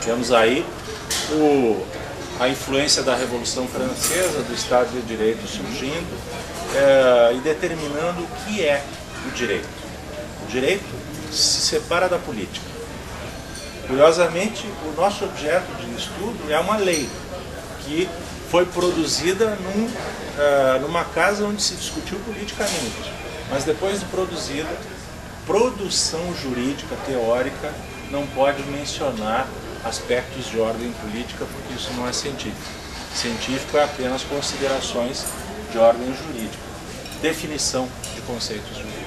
Temos aí a influência da Revolução Francesa, do Estado de Direito surgindo e determinando o que é o direito. O direito se separa da política. Curiosamente, o nosso objeto de estudo é uma lei que foi produzida numa casa onde se discutiu politicamente, mas depois de produzida, produção jurídica teórica não pode mencionar aspectos de ordem política, porque isso não é científico. Científico é apenas considerações de ordem jurídica, definição de conceitos jurídicos.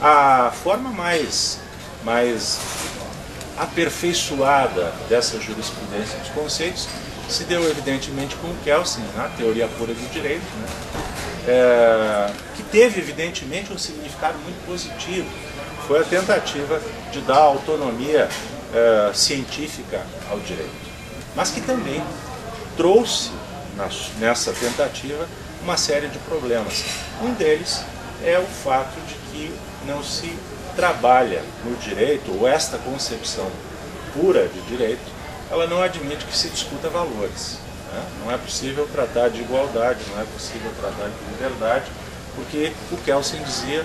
A forma mais aperfeiçoada dessa jurisprudência dos conceitos se deu evidentemente com o Kelsen, na teoria pura do direito, né? Que teve evidentemente um significado muito positivo. Foi a tentativa de dar autonomia científica ao direito, mas que também trouxe nessa tentativa uma série de problemas. Um deles é o fato de que não se trabalha no direito, ou esta concepção pura de direito, ela não admite que se discuta valores, né? Não é possível tratar de igualdade, não é possível tratar de liberdade, porque o Kelsen dizia: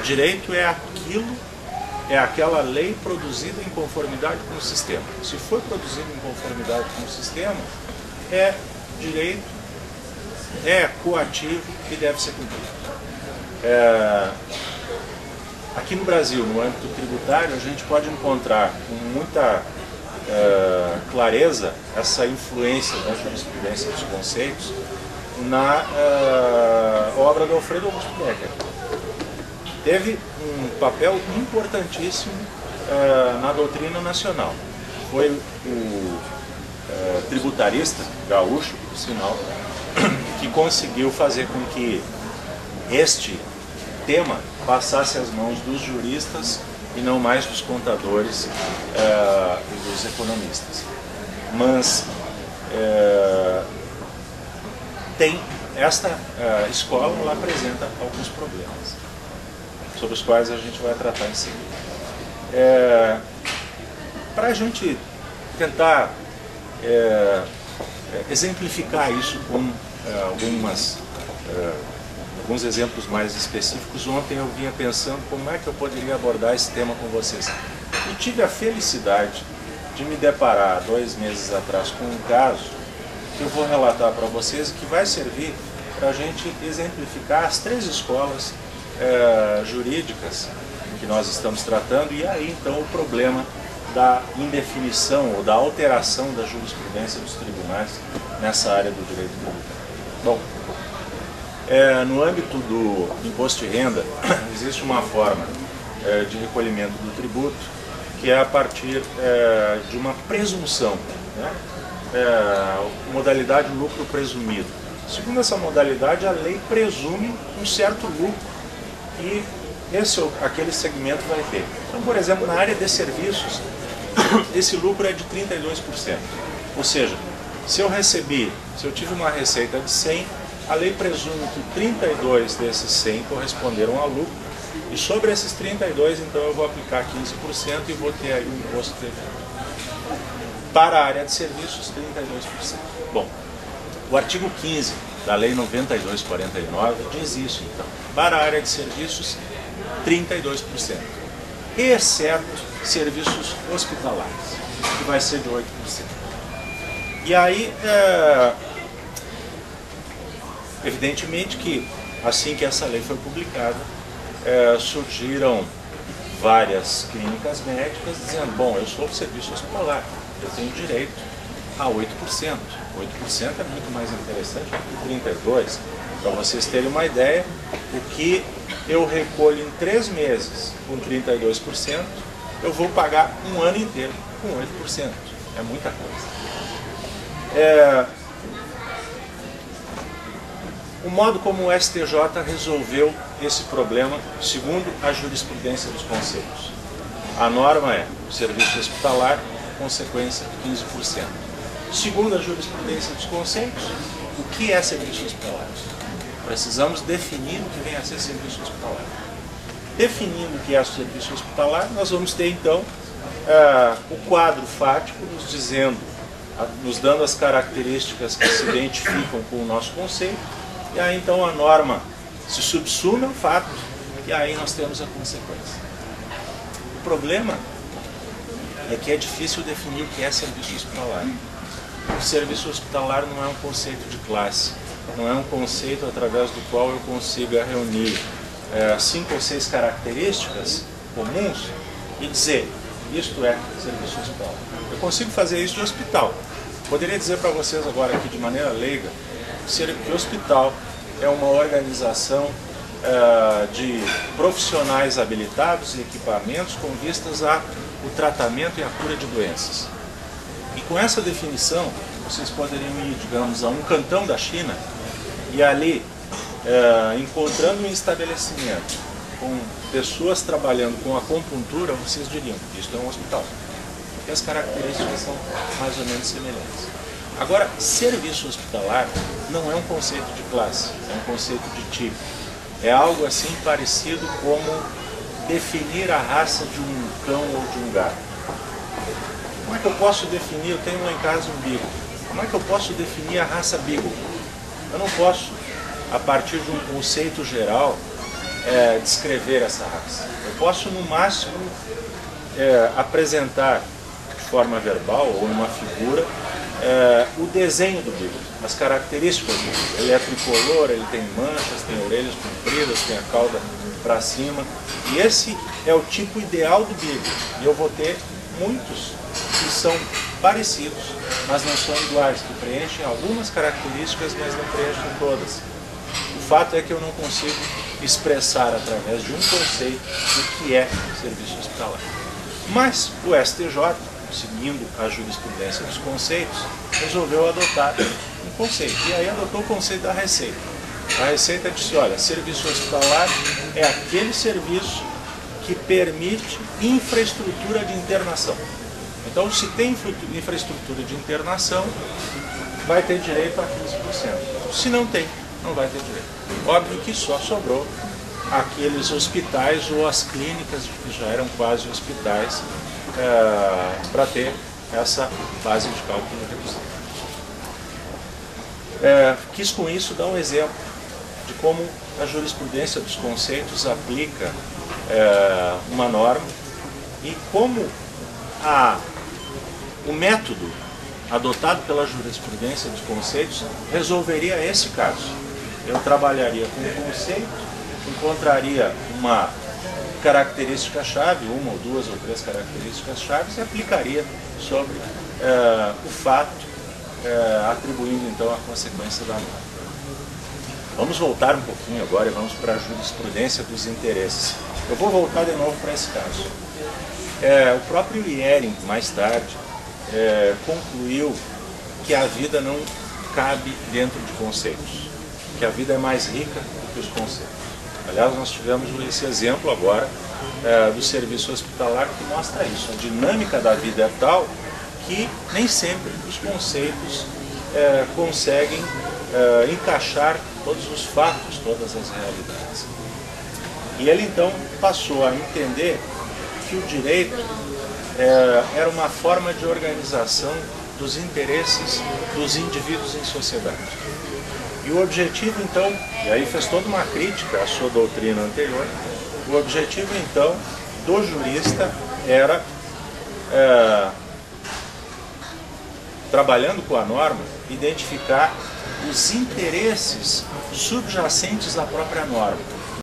direito é aquela lei produzida em conformidade com o sistema. Se for produzido em conformidade com o sistema, direito é coativo e deve ser cumprido. Aqui no Brasil, no âmbito tributário, a gente pode encontrar com muita clareza essa influência da jurisprudência dos conceitos na obra do Alfredo Augusto Becker. Teve um papel importantíssimo na doutrina nacional. Foi o tributarista gaúcho, por sinal, que conseguiu fazer com que este tema passasse às mãos dos juristas e não mais dos contadores e dos economistas. Mas esta escola ela apresenta alguns problemas, sobre os quais a gente vai tratar em seguida. Para a gente tentar exemplificar isso com alguns exemplos mais específicos, ontem eu vinha pensando como é que eu poderia abordar esse tema com vocês. E tive a felicidade de me deparar 2 meses atrás com um caso que eu vou relatar para vocês e que vai servir para a gente exemplificar as 3 escolas jurídicas que nós estamos tratando, e aí então o problema da indefinição ou da alteração da jurisprudência dos tribunais nessa área do direito tributário. Bom, no âmbito do imposto de renda, existe uma forma de recolhimento do tributo que é a partir de uma presunção, né? Modalidade lucro presumido. Segundo essa modalidade, a lei presume um certo lucro e aquele segmento vai ter. Então, por exemplo, na área de serviços, esse lucro é de 32%. Ou seja, se eu tive uma receita de 100, a lei presume que 32 desses 100 corresponderam a lucro, e sobre esses 32, então, eu vou aplicar 15% e vou ter aí um imposto de renda. Para a área de serviços, 32%. Bom, o artigo 15 da Lei 92/49 diz isso, então. Para a área de serviços, 32%. Exceto serviços hospitalares, que vai ser de 8%. E aí, evidentemente que, assim que essa lei foi publicada, surgiram várias clínicas médicas dizendo: bom, eu sou do serviço hospitalar, eu tenho direito a 8%. 8% é muito mais interessante do que 32%. Para vocês terem uma ideia, o que eu recolho em 3 meses com 32%, eu vou pagar um ano inteiro com 8%. É muita coisa. O modo como o STJ resolveu esse problema, segundo a jurisprudência dos conceitos. A norma é o serviço hospitalar, consequência 15%. Segundo a jurisprudência dos conceitos, o que é serviço hospitalar? Precisamos definir o que vem a ser serviço hospitalar. Definindo o que é serviço hospitalar, nós vamos ter então o quadro fático nos dando as características que se identificam com o nosso conceito, e aí então a norma se subsume ao fato, e aí nós temos a consequência. O problema é que é difícil definir o que é serviço hospitalar. O serviço hospitalar não é um conceito de classe, não é um conceito através do qual eu consiga reunir 5 ou 6 características comuns e dizer, isto é serviço hospitalar. Eu consigo fazer isso de hospital. Poderia dizer para vocês agora aqui de maneira leiga que o hospital é uma organização de profissionais habilitados e equipamentos com vistas ao tratamento e a cura de doenças. E com essa definição, vocês poderiam ir, digamos, a um cantão da China e ali, encontrando um estabelecimento com pessoas trabalhando com acupuntura, vocês diriam que isso é um hospital. Porque as características são mais ou menos semelhantes. Agora, serviço hospitalar não é um conceito de classe, é um conceito de tipo. É algo assim parecido como definir a raça de um cão ou de um gato. Como é que eu posso definir, eu tenho lá em casa um beagle, como é que eu posso definir a raça beagle? Eu não posso, a partir de um conceito geral, descrever essa raça. Eu posso, no máximo, apresentar de forma verbal ou uma figura o desenho do beagle, as características do beagle. Ele é tricolor, ele tem manchas, tem orelhas compridas, tem a cauda para cima. E esse é o tipo ideal do beagle. E eu vou ter muitos que são parecidos, mas não são iguais, que preenchem algumas características, mas não preenchem todas. O fato é que eu não consigo expressar através de um conceito o que é serviço hospitalar. Mas o STJ, seguindo a jurisprudência dos conceitos, resolveu adotar um conceito. E aí adotou o conceito da receita. A receita disse, olha, serviço hospitalar é aquele serviço que permite infraestrutura de internação. Então, se tem infraestrutura de internação, vai ter direito a 15%. Se não tem, não vai ter direito. Óbvio que só sobrou aqueles hospitais ou as clínicas que já eram quase hospitais para ter essa base de cálculo reduzida. Quis com isso dar um exemplo de como a jurisprudência dos conceitos aplica uma norma e como o método adotado pela jurisprudência dos conceitos resolveria esse caso. Eu trabalharia com o conceito, encontraria uma característica-chave, uma ou duas ou três características-chave e aplicaria sobre o fato, atribuindo então a consequência da norma. Vamos voltar um pouquinho agora e vamos para a jurisprudência dos interesses. Eu vou voltar de novo para esse caso. O próprio Hering, mais tarde, concluiu que a vida não cabe dentro de conceitos, que a vida é mais rica do que os conceitos. Aliás, nós tivemos esse exemplo agora do serviço hospitalar que mostra isso. A dinâmica da vida é tal que nem sempre os conceitos conseguem encaixar todos os fatos, todas as realidades. E ele então passou a entender que o direito era uma forma de organização dos interesses dos indivíduos em sociedade. E o objetivo então, e aí fez toda uma crítica à sua doutrina anterior, o objetivo então do jurista era, trabalhando com a norma, identificar os interesses subjacentes à própria norma.